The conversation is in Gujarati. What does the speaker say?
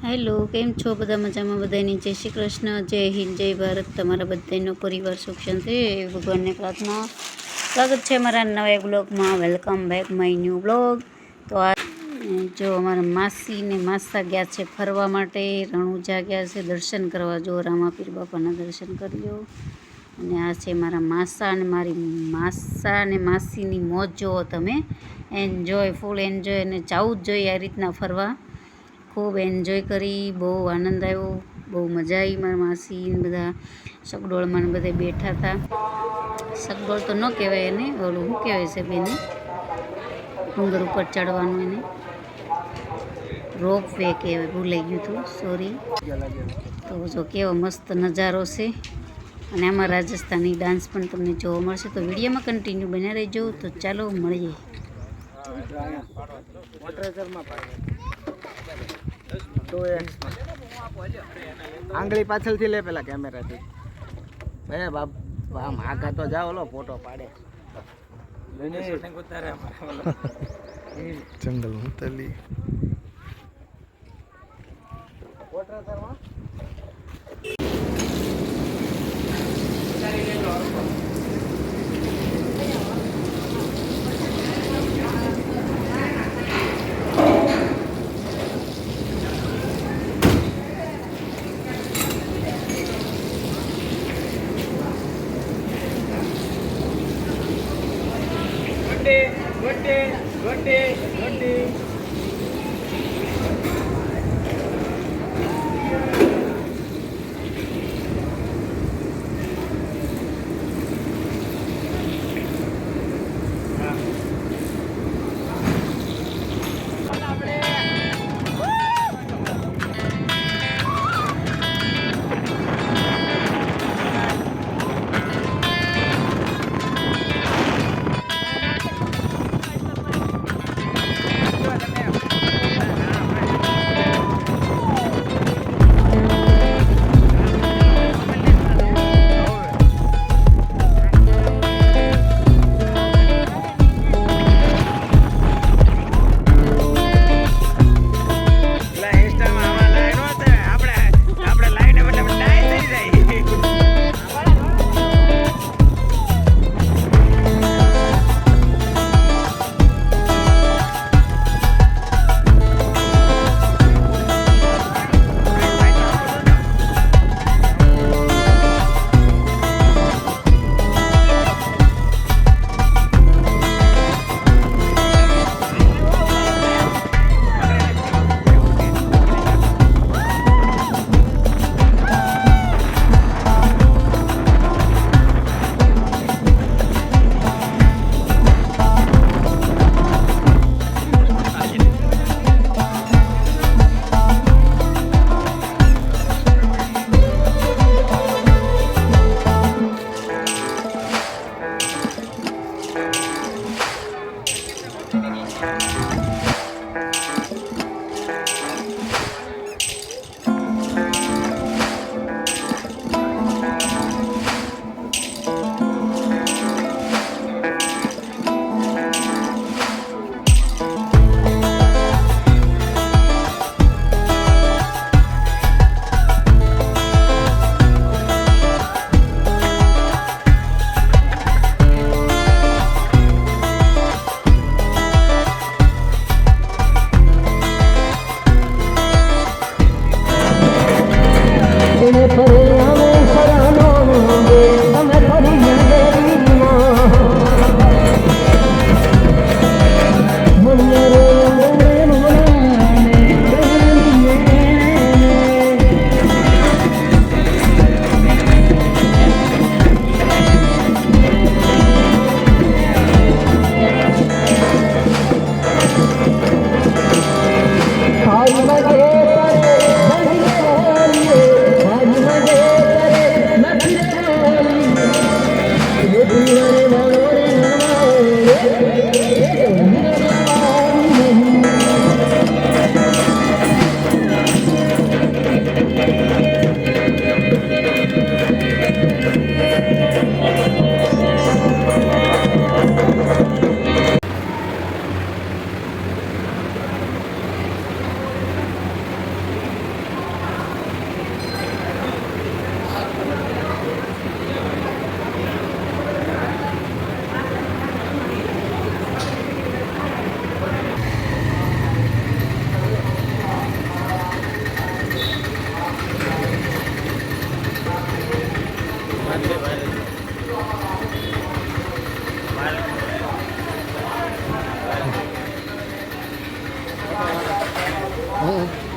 હેલો, કેમ છો બધા? મજામાં? બધાની જય શ્રી કૃષ્ણ, જય હિન્દ, જય ભારત. તમારા બધાનો પરિવાર સુખ શાંતિ ભગવાનને પ્રાર્થના. સ્વાગત છે અમારા નવા બ્લોગમાં. Welcome back my new blog. તો આ જો અમારા માસી ને માસા ગયા છે ફરવા માટે, રણુજા ગયા છે દર્શન કરવા. જો રામાપીર બાપાના દર્શન કરી લો. અને આ છે મારા માસા અને મારી માસા અને માસીની મોજ જુઓ તમે. Enjoy, full enjoy. અને જવું જ જોઈએ આ રીતના ફરવા. ખૂબ એન્જોય કરી, બહુ આનંદ આવ્યો, બહુ મજા આવી. મારા માસી બધા સગડોળમાં ને બધે બેઠા હતા. સગડોળ તો ન કહેવાય એને, ઓલું શું કહેવાય છે બેને, ડુંગર ઉપર ચડવાનું એને રોપ વે કહેવાય, ભૂલાઈ ગયું હતું, સોરી. તો જો કેવો મસ્ત નજારો છે. અને આમાં રાજસ્થાની ડાન્સ પણ તમને જોવા મળશે. તો વિડીયોમાં કન્ટિન્યુ બન્યા રહેજો. તો ચાલો મળીએ. આંગળી પાછળથી લે પેલા કેમેરાથી. હે બાપ, આમ આગા તો જાઓ, ઓલો ફોટો પાડે. જંગલ ઉતરલી હમ